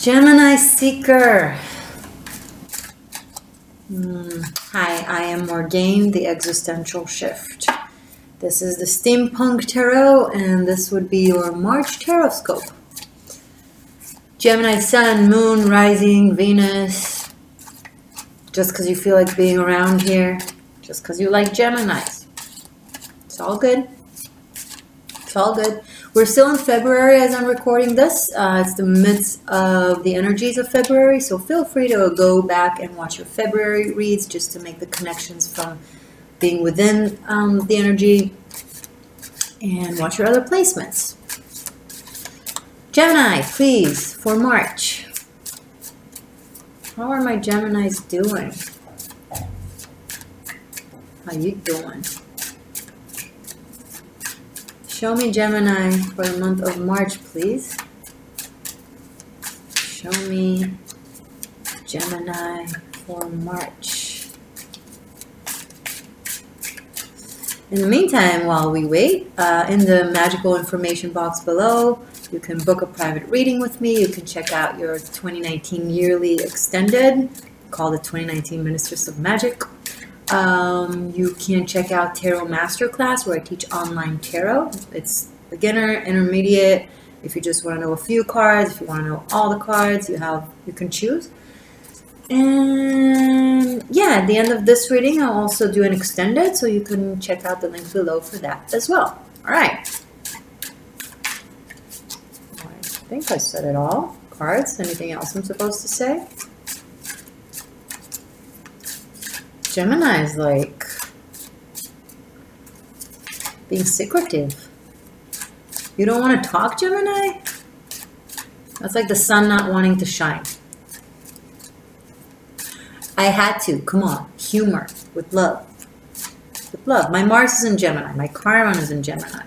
Gemini Seeker. Hi, I am Morgaine, the Existential Shift. This is the Steampunk Tarot, and this would be your March Tarot Scope. Gemini Sun, Moon, Rising, Venus. Just because you feel like being around here. Just because you like Geminis. It's all good. It's all good. We're still in February as I'm recording this. It's the midst of the energies of February, so feel free to go back and watch your February reads just to make the connections from being within the energy, and watch your other placements. Gemini, please, for March. How are my Geminis doing? How you doing? Show me Gemini for the month of March, please. Show me Gemini for March. In the meantime, while we wait, in the magical information box below, you can book a private reading with me. You can check out your 2019 yearly extended, called the 2019 Ministers of Magic. You can check out Tarot Masterclass, where I teach online tarot. It's beginner, intermediate. If you just want to know a few cards, if you want to know all the cards, you can choose. And yeah, at the end of this reading, I'll also do an extended, so you can check out the link below for that as well. All right. I think I said it all. Cards. Anything else I'm supposed to say? Gemini is like being secretive. You don't want to talk, Gemini? That's like the sun not wanting to shine. I had to. Come on. Humor. With love. With love. My Mars is in Gemini. My Chiron is in Gemini.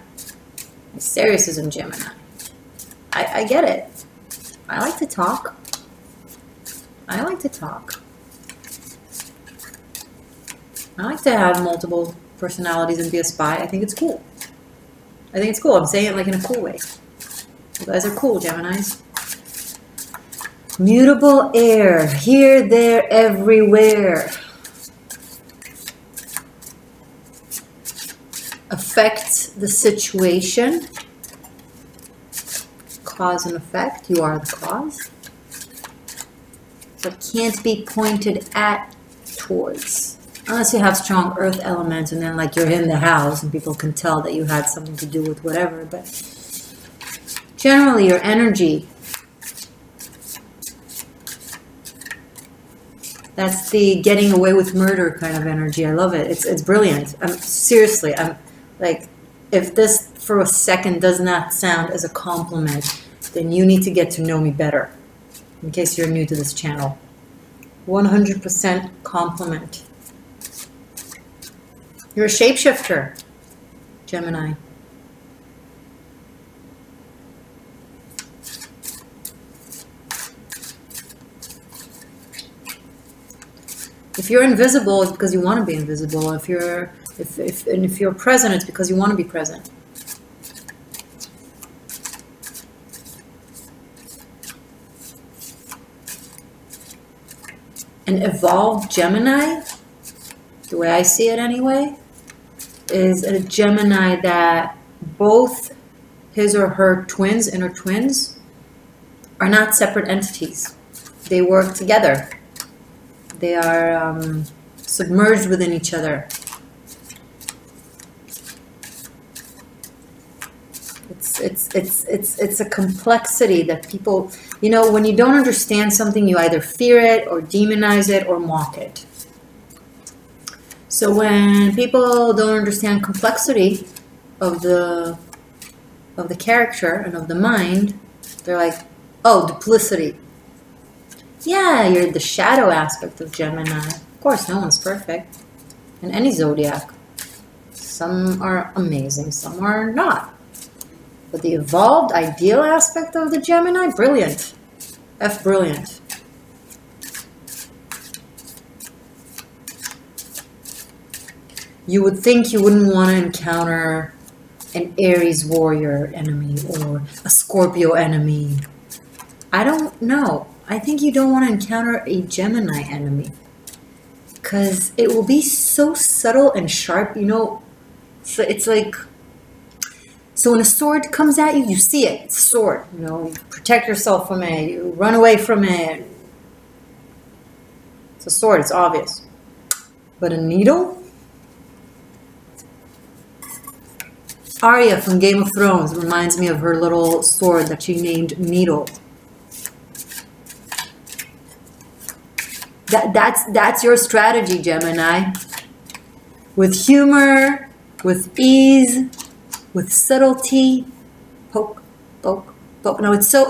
My Sirius is in Gemini. I get it. I like to talk. I like to talk. I like to have multiple personalities and be a spy. I think it's cool. I think it's cool. I'm saying it like in a cool way. You guys are cool, Geminis. Mutable air. Here, there, everywhere. Affect the situation. Cause and effect. You are the cause. But can't be pointed at, towards. Unless you have strong earth elements and then like you're in the house and people can tell that you had something to do with whatever. But generally your energy, that's the getting away with murder kind of energy. I love it. It's brilliant. Seriously, I'm like, if this for a second does not sound as a compliment, then you need to get to know me better. In case you're new to this channel. 100% compliment. You're a shapeshifter, Gemini. If you're invisible, it's because you want to be invisible. If you're present, it's because you want to be present. An evolved Gemini, the way I see it anyway, is a Gemini that both his or her twins, inner twins, are not separate entities. They work together. They are submerged within each other. It's a complexity that people, you know, when you don't understand something, you either fear it or demonize it or mock it. So when people don't understand complexity of the character and of the mind, they're like, oh, duplicity. Yeah, you're the shadow aspect of Gemini. Of course, no one's perfect. In any zodiac. Some are amazing, some are not. But the evolved, ideal aspect of the Gemini, brilliant. F brilliant. You would think you wouldn't want to encounter an Aries warrior enemy or a Scorpio enemy I don't know. I think you don't want to encounter a Gemini enemy. Because it will be so subtle and sharp, you know. So it's like, so when a sword comes at you, you see it. It's a sword, you know. You protect yourself from it. You run away from it. It's a sword. It's obvious. But a needle? Arya from Game of Thrones reminds me of her little sword that she named Needle. That's your strategy, Gemini. With humor, with ease, with subtlety. Poke, poke, poke. No, it's so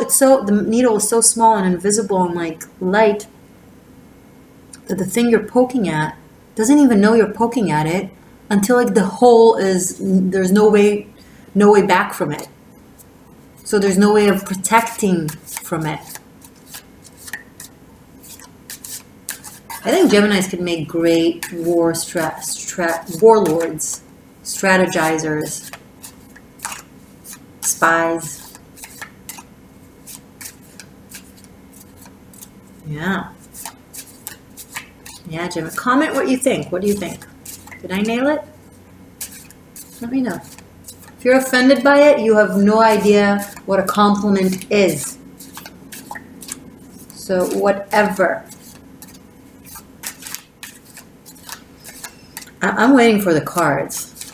the needle is so small and invisible and like light that the thing you're poking at doesn't even know you're poking at it until like the hole is, there's no way back from it. So there's no way of protecting from it. I think Geminis could make great warlords, strategizers, spies. Yeah. Yeah, Gemini. Comment what you think. What do you think? Did I nail it? Let me know. If you're offended by it, you have no idea what a compliment is. So whatever. I'm waiting for the cards.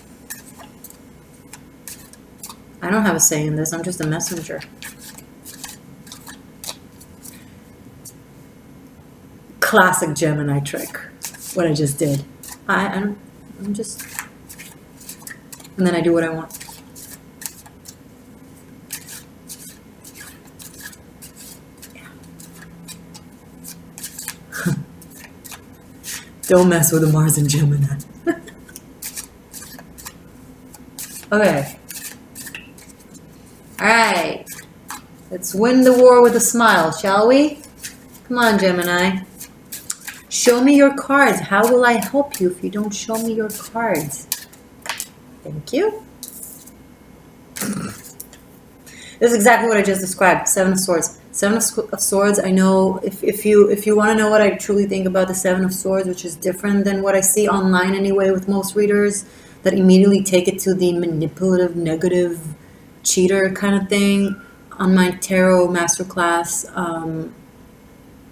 I don't have a say in this. I'm just a messenger. Classic Gemini trick. What I just did. I'm just... And then I do what I want. Yeah. Don't mess with the Mars and Gemini. Okay. Alright. Let's win the war with a smile, shall we? Come on, Gemini. Show me your cards. How will I help you if you don't show me your cards? Thank you. This is exactly what I just described. Seven of Swords. Seven of Swords, I know if you want to know what I truly think about the Seven of Swords, which is different than what I see online anyway with most readers, that immediately take it to the manipulative, negative, cheater kind of thing. On my tarot masterclass,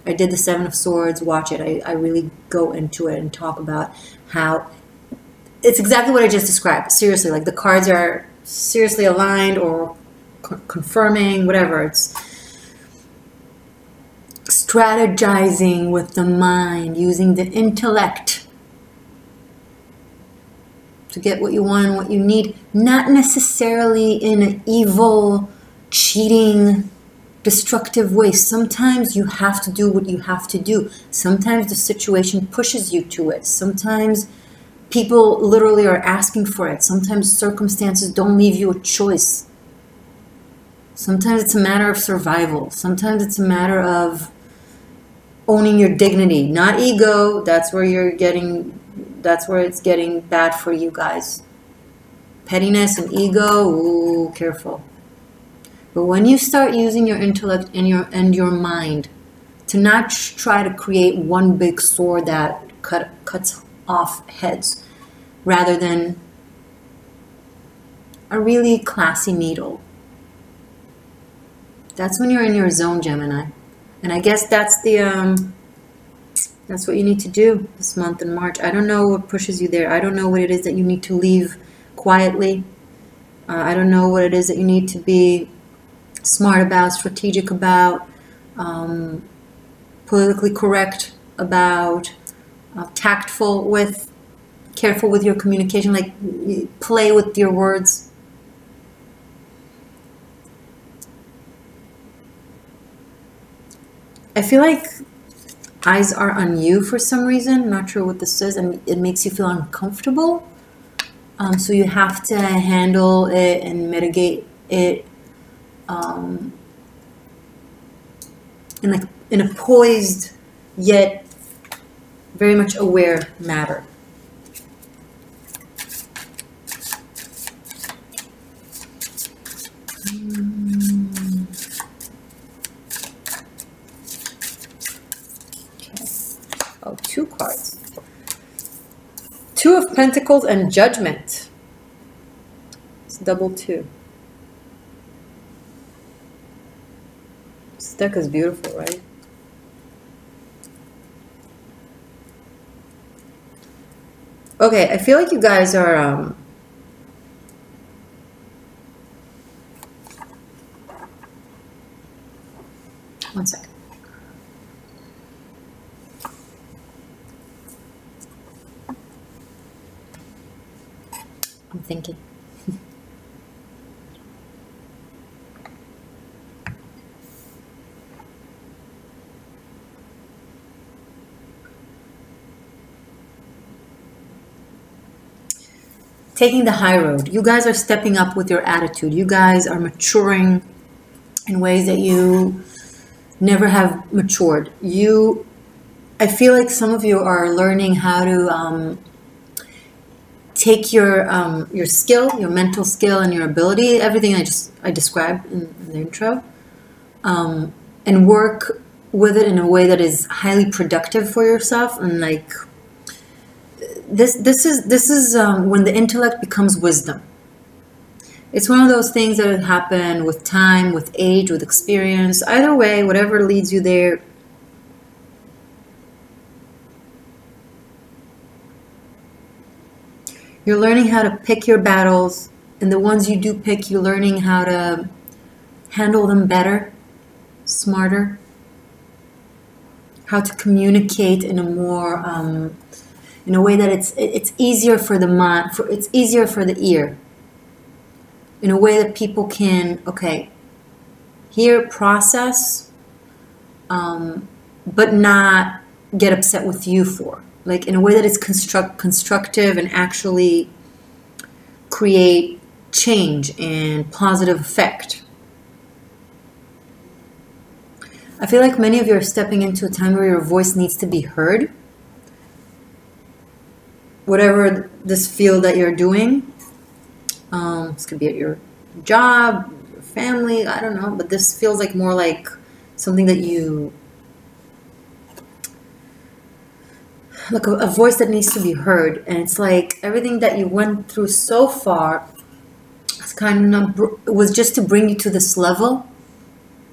I did the Seven of Swords. Watch it. I really go into it and talk about how it's exactly what I just described. Seriously, like the cards are seriously aligned or confirming, whatever. It's strategizing with the mind, using the intellect to get what you want and what you need, not necessarily in an evil, cheating, destructive way. Sometimes you have to do what you have to do. Sometimes the situation pushes you to it. Sometimes people literally are asking for it. Sometimes circumstances don't leave you a choice. Sometimes it's a matter of survival. Sometimes it's a matter of owning your dignity, not ego. That's where it's getting bad for you guys. Pettiness and ego, ooh, careful. But when you start using your intellect and your mind to not try to create one big sword that cuts off heads, rather than a really classy needle, that's when you're in your zone, Gemini. And I guess that's the that's what you need to do this month in March. I don't know what pushes you there. I don't know what it is that you need to leave quietly. I don't know what it is that you need to be smart about, strategic about, politically correct about, tactful with, careful with your communication, like play with your words. I feel like eyes are on you for some reason. Not sure what this is, and it makes you feel uncomfortable. So you have to handle it and mitigate it in a poised yet very much aware manner. Oh, 2 cards. 2 of Pentacles and Judgment. It's double 2. This deck is beautiful, right? Okay, I feel like you guys are one second. I'm thinking. Taking the high road. You guys are stepping up with your attitude. You guys are maturing in ways that you never have matured. I feel like some of you are learning how to take your skill, your mental skill and your ability, everything I described in the intro, and work with it in a way that is highly productive for yourself. And like this is when the intellect becomes wisdom. It's one of those things that happen with time, with age, with experience. Either way, whatever leads you there. You're learning how to pick your battles, and the ones you do pick, you're learning how to handle them better, smarter, how to communicate in a more in a way that it's easier for the mind, it's easier for the ear, in a way that people can hear, process, but not get upset with you for. Like in a way that it's constructive and actually create change and positive effect. I feel like many of you are stepping into a time where your voice needs to be heard. Whatever this field that you're doing, this could be at your job, your family, I don't know, but this feels like more like something that you, like a voice that needs to be heard. And it's like everything that you went through so far is kind of was just to bring you to this level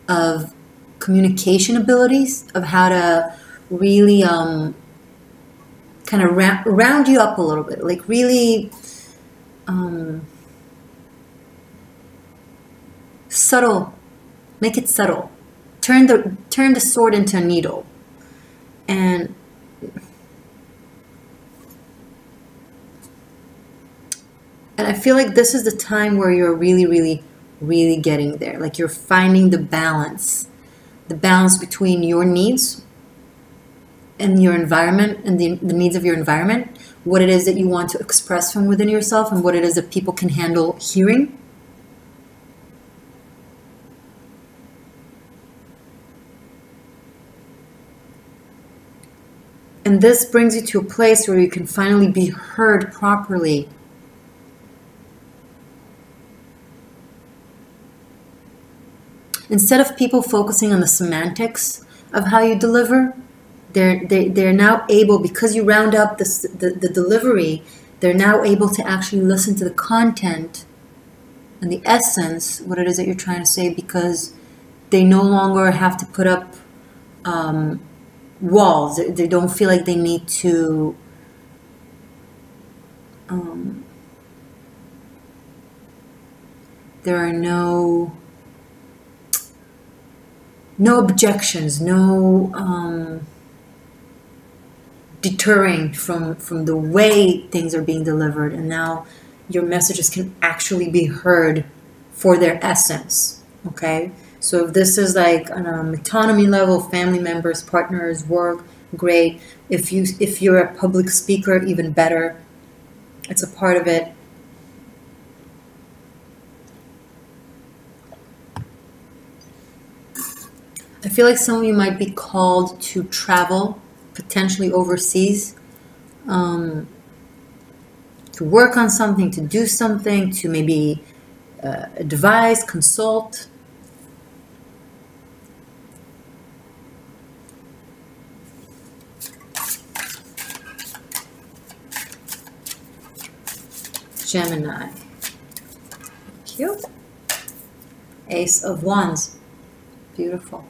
of communication abilities, of how to really kind of round you up a little bit, like really subtle, make it subtle, turn the sword into a needle. And I feel like this is the time where you're really getting there. Like you're finding the balance between your needs and your environment and the needs of your environment, what it is that you want to express from within yourself, and what it is that people can handle hearing. And this brings you to a place where you can finally be heard properly. Instead of people focusing on the semantics of how you deliver, they're now able, because you round up the delivery, they're now able to actually listen to the content and the essence, what it is that you're trying to say, because they no longer have to put up walls. They don't feel like they need to there are no objections, no deterring from the way things are being delivered, and now your messages can actually be heard for their essence. Okay, so if this is like on an autonomy level, family members, partners, work, great. If you're a public speaker, even better. It's a part of it. I feel like some of you might be called to travel, potentially overseas, to work on something, to do something, to maybe advise, consult. Gemini. Cute. Ace of Wands. Beautiful.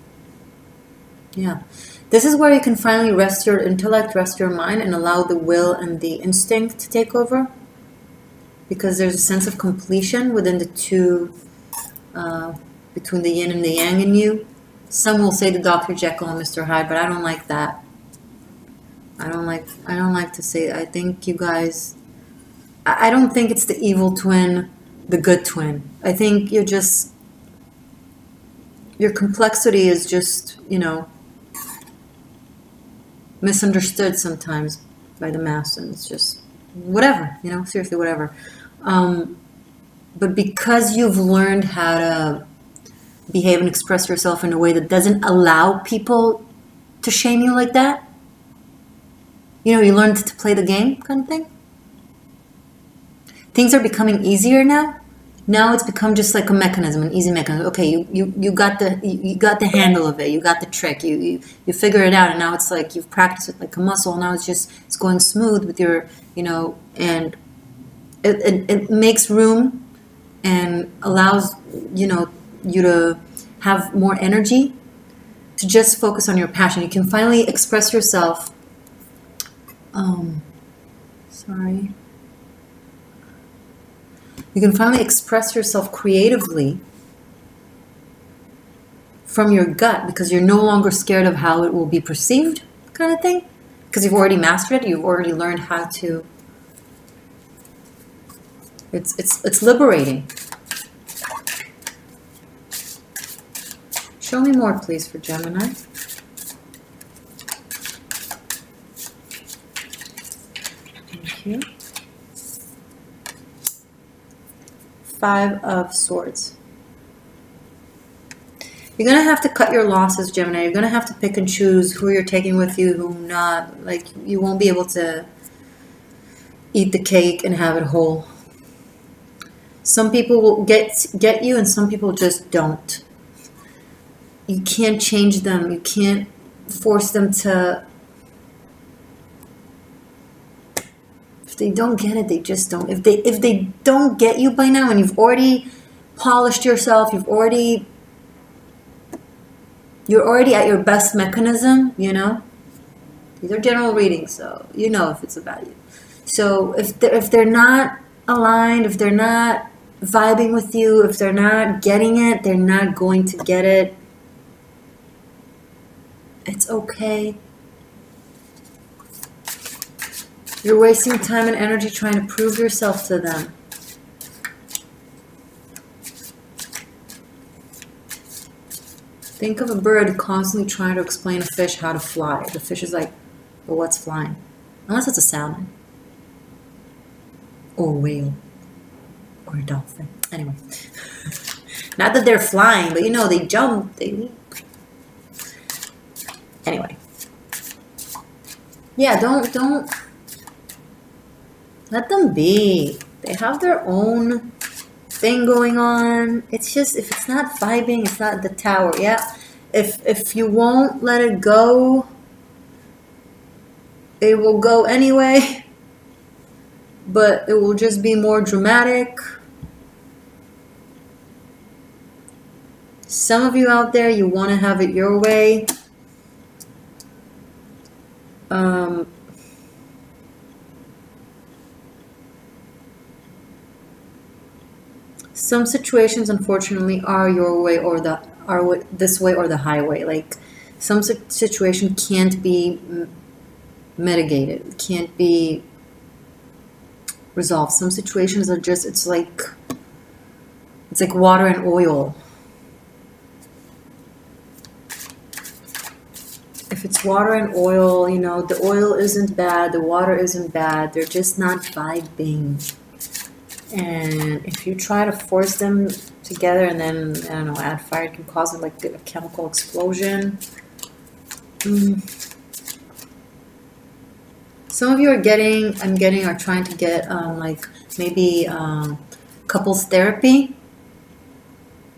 Yeah. This is where you can finally rest your intellect, rest your mind, and allow the will and the instinct to take over. Because there's a sense of completion within the two, between the yin and the yang in you. Some will say the Dr. Jekyll and Mr. Hyde, but I don't like that. I don't like to say that. I think you guys, I don't think it's the evil twin, the good twin. I think you're just, your complexity is just, you know, misunderstood sometimes by the mass, and it's just whatever, you know, seriously, whatever. But because you've learned how to behave and express yourself in a way that doesn't allow people to shame you like that, you know, you learned to play the game kind of thing. Things are becoming easier now. Now it's become just like a mechanism, an easy mechanism. Okay, you got the handle of it, you got the trick, you figure it out, and now it's like you've practiced it like a muscle. Now it's going smooth with your, you know, and it makes room and allows, you know, you to have more energy to just focus on your passion. You can finally express yourself. Sorry. You can finally express yourself creatively from your gut because you're no longer scared of how it will be perceived, kind of thing. Because you've already mastered it. You've already learned how to. It's liberating. Show me more, please, for Gemini. Thank you. Five of Swords. You're going to have to cut your losses, Gemini. You're going to have to pick and choose who you're taking with you, who not. Like, you won't be able to eat the cake and have it whole. Some people will get you, and some people just don't. You can't change them. You can't force them to. If they don't get it, they just don't. If they don't get you by now, and you've already polished yourself, you're already at your best mechanism, you know. These are general readings, so you know if it's about you. So if they're not aligned, if they're not vibing with you, if they're not getting it, they're not going to get it. It's okay. You're wasting time and energy trying to prove yourself to them. Think of a bird constantly trying to explain a fish how to fly. The fish is like, well, what's flying? Unless it's a salmon. Or a whale. Or a dolphin. Anyway. Not that they're flying, but you know, they jump, they leap. Anyway. Yeah, don't let them be. They have their own thing going on. It's just, if it's not vibing, it's not the tower. Yeah. If you won't let it go, it will go anyway. But it will just be more dramatic. Some of you out there, you want to have it your way. Some situations, unfortunately, are your way or this way or the highway. Like, some situation can't be mitigated, can't be resolved. Some situations are just, it's like water and oil. If it's water and oil, you know, the oil isn't bad, the water isn't bad, they're just not vibing. And if you try to force them together and then, I don't know, add fire, it can cause like a chemical explosion. Some of you are are trying to get like maybe couples therapy.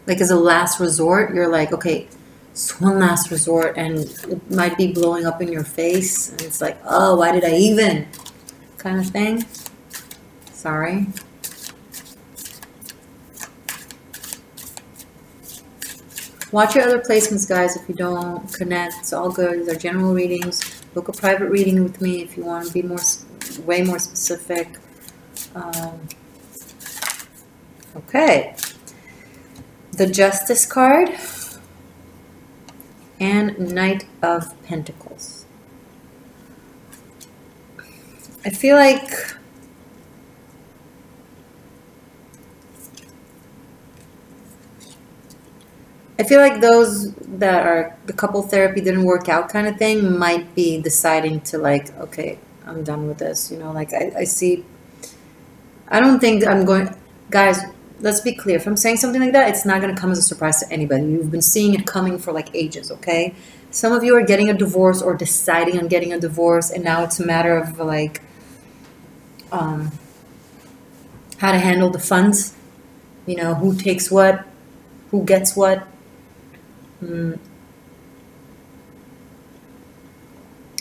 Like as a last resort, you're like, okay, it's one last resort, and it might be blowing up in your face. And it's like, oh, why did I even? Kind of thing. Sorry. Watch your other placements, guys. If you don't connect, it's all good. These are general readings. Book a private reading with me if you want to be way more specific. Okay. The Justice card and Knight of Pentacles. I feel like those that are the couple therapy didn't work out kind of thing might be deciding to like, okay, I'm done with this. You know, like I see, I don't think I'm going, guys, let's be clear. If I'm saying something like that, it's not going to come as a surprise to anybody. You've been seeing it coming for like ages, okay? Some of you are getting a divorce or deciding on getting a divorce, and now it's a matter of like how to handle the funds. You know, who takes what, who gets what.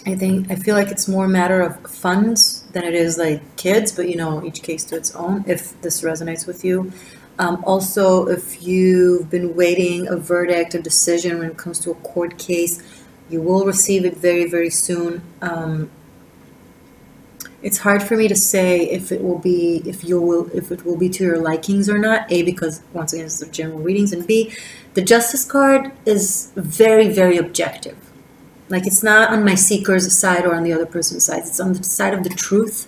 I feel like it's more a matter of funds than it is like kids, but you know, each case to its own, if this resonates with you. Also, if you've been waiting a verdict, a decision when it comes to a court case, you will receive it very, very soon. It's hard for me to say if it will be to your likings or not. A, because once again, it's the general readings, and B, the Justice card is very, very objective. Like, it's not on my seeker's side or on the other person's side. It's on the side of the truth.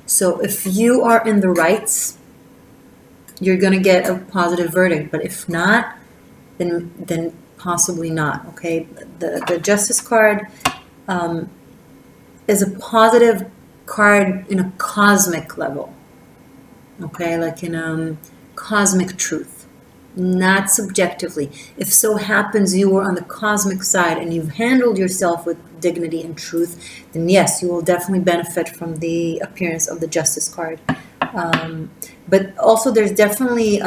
So if you are in the rights, you're going to get a positive verdict. But if not, then possibly not, okay? The Justice card is a positive card in a cosmic level, okay? Like in cosmic truth, not subjectively. If so happens you were on the cosmic side and you've handled yourself with dignity and truth, then yes, you will definitely benefit from the appearance of the Justice card. But also there's definitely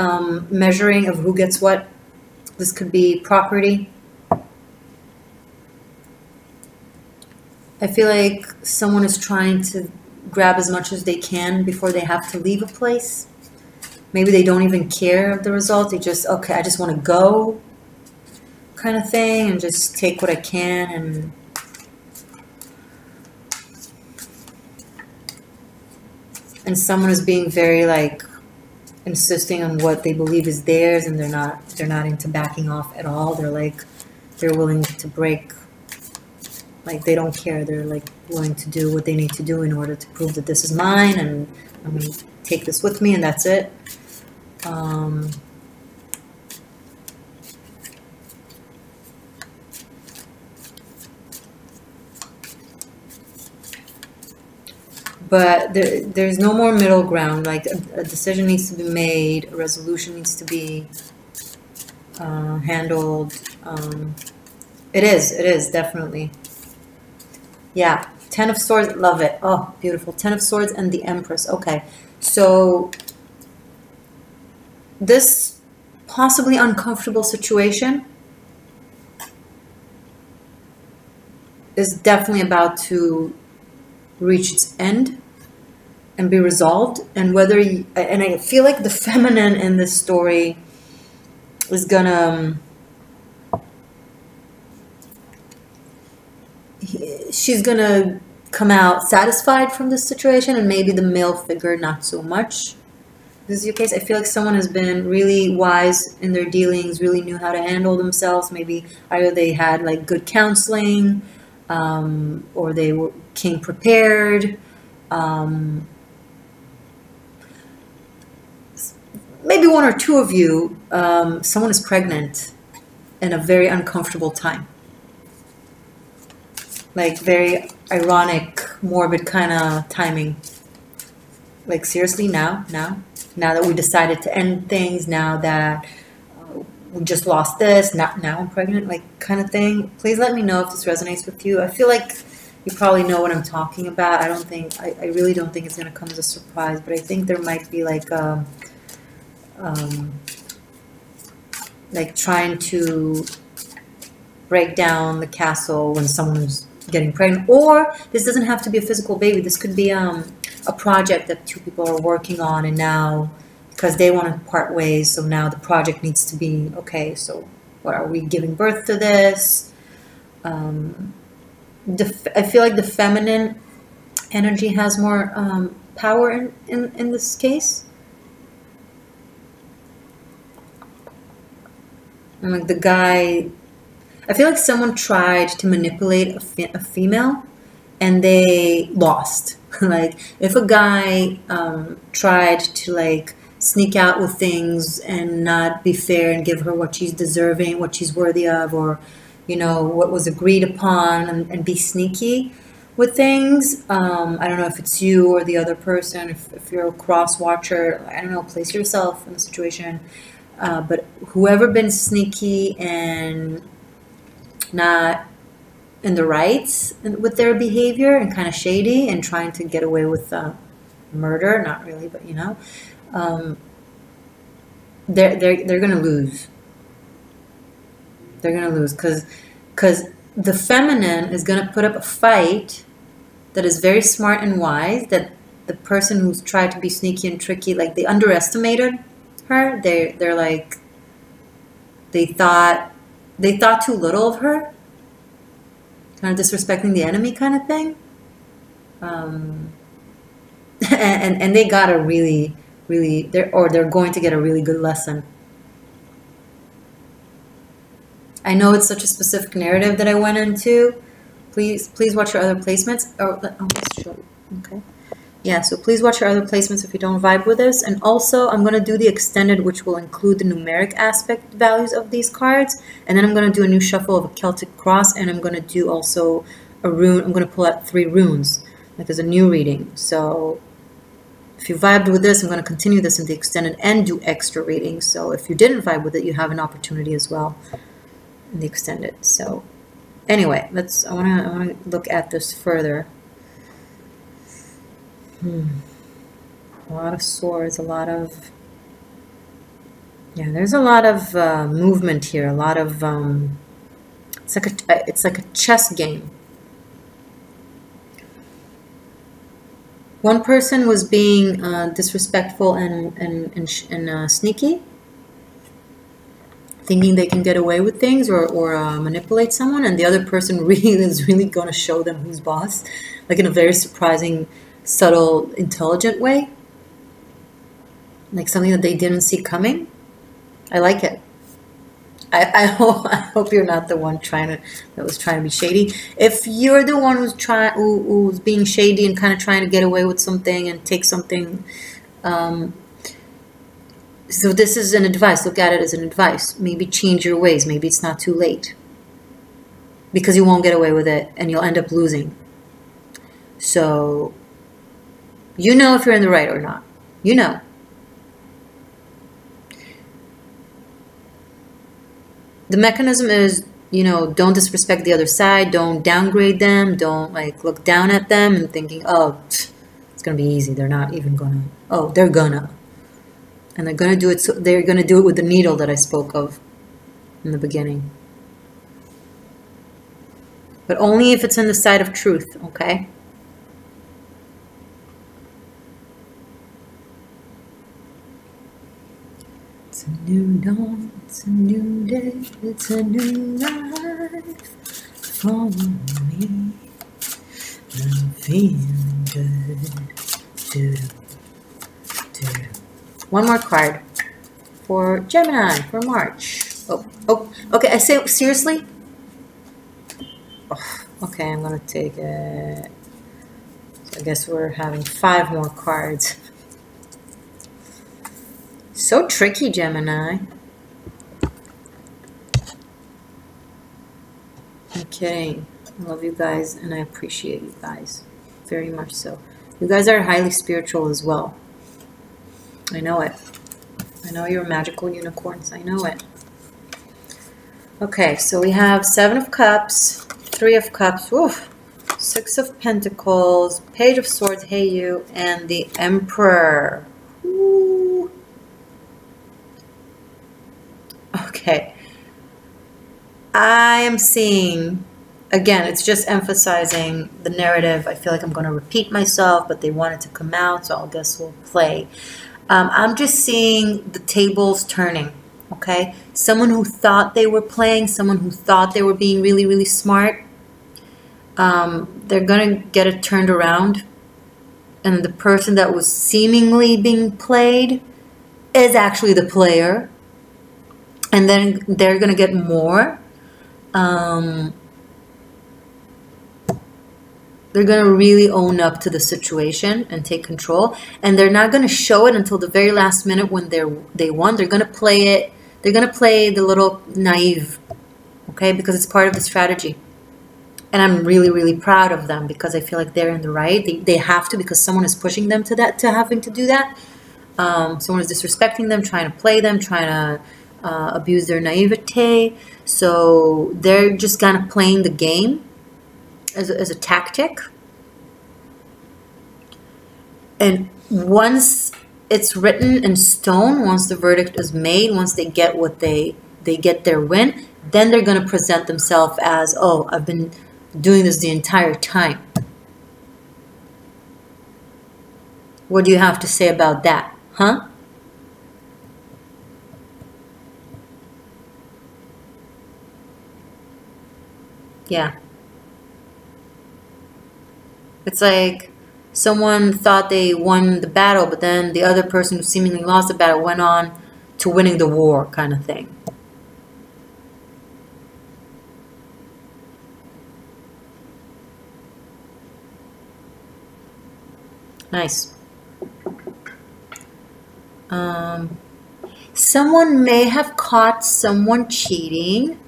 measuring of who gets what. This could be property. I feel like someone is trying to grab as much as they can before they have to leave a place. Maybe they don't even care of the result. They just, okay, I just want to go kind of thing and just take what I can. And someone is being very like insisting on what they believe is theirs, and they're not into backing off at all. They're willing to break. Like, they don't care. They're like willing to do what they need to do in order to prove that this is mine, and I'm going to take this with me, and that's it. But there's no more middle ground. Like, a decision needs to be made, a resolution needs to be handled. It is definitely. Yeah, Ten of Swords, love it. Oh, beautiful. Ten of Swords and the Empress. Okay, so this possibly uncomfortable situation is definitely about to reach its end and be resolved. And and I feel like the feminine in this story is gonna, she's gonna come out satisfied from this situation, and maybe the male figure not so much. This is your case. I feel like someone has been really wise in their dealings, really knew how to handle themselves. Maybe either they had like good counseling, or they came prepared. Maybe one or two of you, someone is pregnant in a very uncomfortable time. Like, very ironic, morbid kind of timing. Like, seriously, now that we decided to end things, now that we just lost this, now I'm pregnant, like, kind of thing. Please let me know if this resonates with you. I feel like you probably know what I'm talking about. I really don't think it's going to come as a surprise, but I think there might be like trying to break down the castle when someone's getting pregnant. Or this doesn't have to be a physical baby. This could be a project that two people are working on, and now because they want to part ways, so now the project needs to be okay. So What are we giving birth to this? I feel like the feminine energy has more power in this case. And like the guy, I feel like someone tried to manipulate a female and they lost. Like if a guy tried to like sneak out with things and not be fair and give her what she's deserving, what she's worthy of, or you know what was agreed upon, and be sneaky with things. I don't know if it's you or the other person. If you're a cross watcher, I don't know. Place yourself in the situation. But whoever been sneaky and not in the rights with their behavior and kind of shady and trying to get away with murder, not really, but you know, they're gonna lose. They're gonna lose because the feminine is gonna put up a fight that is very smart and wise. That the person who's tried to be sneaky and tricky, like they underestimated her. They're like they thought too little of her, kind of disrespecting the enemy kind of thing. And they got a really they're going to get a really good lesson. I know it's such a specific narrative that I went into. Please watch your other placements. Let's show you. Okay. Yeah, so please watch your other placements if you don't vibe with this. And also, I'm going to do the extended, which will include the numeric aspect values of these cards. And then I'm going to do a new shuffle of a Celtic cross. And I'm going to do also a rune. I'm going to pull out 3 runes, like as a new reading. So if you vibed with this, I'm going to continue this in the extended and do extra readings. So if you didn't vibe with it, you have an opportunity as well in the extended. So anyway, I want to look at this further. A lot of swords, a lot of, yeah, there's a lot of movement here, a lot of, it's like a chess game. One person was being disrespectful and sneaky, thinking they can get away with things or manipulate someone, and the other person is really going to show them who's boss, like in a very surprising, subtle, intelligent way, like something that they didn't see coming. I like it. I hope you're not the one that was trying to be shady. If you're the one who's being shady and kind of trying to get away with something and take something, so this is an advice. Look at it as an advice. Maybe change your ways. Maybe it's not too late, because you won't get away with it and you'll end up losing. So you know if you're in the right or not. You know. The mechanism is, you know, don't disrespect the other side. Don't downgrade them. Don't like look down at them and thinking, oh, it's going to be easy. They're not even going to. Oh, they're gonna. And they're going to do it. So they're going to do it with the needle that I spoke of in the beginning. But only if it's on the side of truth, okay? It's a new dawn, it's a new day, it's a new life for me. I'm feeling good. One more card for Gemini for March. Oh, okay, I say seriously? Oh, okay, I'm gonna take it. So I guess we're having 5 more cards. So tricky, Gemini. I'm kidding. I love you guys and I appreciate you guys very much so. You guys are highly spiritual as well. I know it. I know you're magical unicorns. I know it. Okay, so we have 7 of Cups, 3 of Cups, woof, 6 of Pentacles, Page of Swords, hey you, and the Emperor. Ooh. Okay. I am seeing, again, it's just emphasizing the narrative. I feel like I'm going to repeat myself, but they wanted to come out, so I guess we'll play. I'm just seeing the tables turning, okay? someone who thought they were playing, someone who thought they were being really, really smart, they're going to get it turned around. And the person that was seemingly being played is actually the player. And then they're going to get more. They're going to really own up to the situation and take control. And they're not going to show it until the very last minute when they won. They're going to play it. They're going to play the little naive, okay? Because it's part of the strategy. And I'm really, really proud of them because I feel like they're in the right. They have to, because someone is pushing them to that, to having to do that. Someone is disrespecting them, trying to play them, trying to abuse their naivete. So they're just kind of playing the game as a tactic. And once it's written in stone, once the verdict is made, once they get what they get their win, then they're going to present themselves as, oh, I've been doing this the entire time. What do you have to say about that, huh? Yeah. It's like someone thought they won the battle, but then the other person who seemingly lost the battle went on to winning the war, kind of thing. Nice. Someone may have caught someone cheating,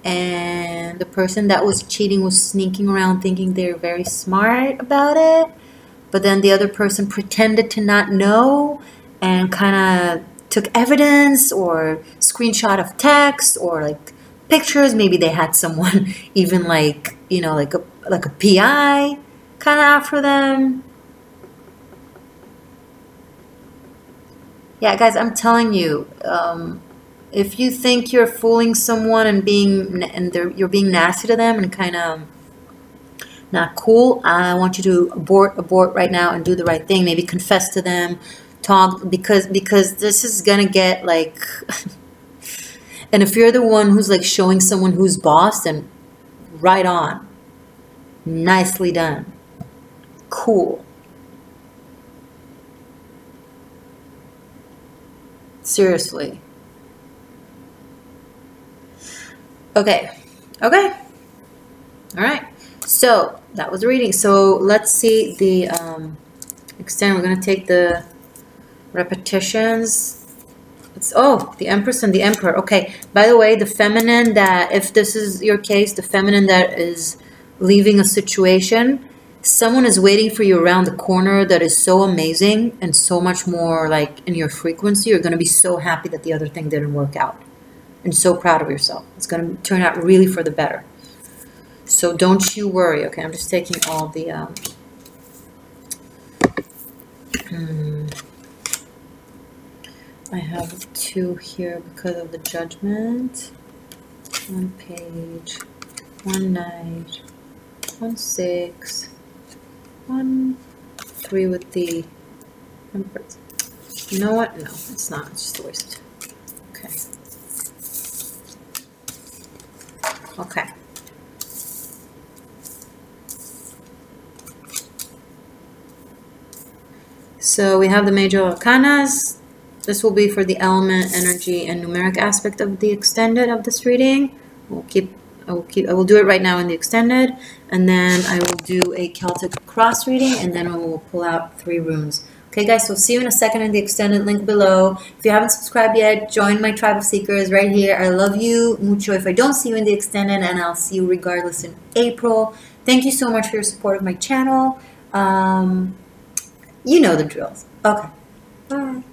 and the person that was cheating was sneaking around thinking they're very smart about it, but then the other person pretended to not know and kind of took evidence or screenshot of text or like pictures. Maybe they had someone even like, you know, like a PI kind of after them. Yeah, guys, I'm telling you, if you think you're fooling someone and you're being nasty to them and kind of not cool, I want you to abort right now and do the right thing. Maybe confess to them, talk, because this is gonna get like. And if you're the one who's like showing someone who's boss, then right on, nicely done, cool. Seriously. Okay. All right. So that was the reading. So let's see the extent. We're going to take the repetitions. The Empress and the Emperor. Okay. By the way, the feminine that, if this is your case, the feminine that is leaving a situation, someone is waiting for you around the corner that is so amazing and so much more like in your frequency. You're going to be so happy that the other thing didn't work out and so proud of yourself. It's going to turn out really for the better. So don't you worry. Okay, I'm just taking all the I have 2 here because of the Judgment. 1 page, 1 Knight, 1 6, 1 3 with the Empress. You know what? No, it's not. It's just a waste. Okay. So we have the major arcanas. This will be for the element, energy, and numeric aspect of the extended of this reading. I will do it right now in the extended, and then I will do a Celtic cross reading, and then we will pull out 3 runes. Okay, guys, so see you in a second in the extended, link below. If you haven't subscribed yet, join my tribe of seekers right here. I love you mucho if I don't see you in the extended, and I'll see you regardless in April. Thank you so much for your support of my channel. You know the drills. Okay, bye.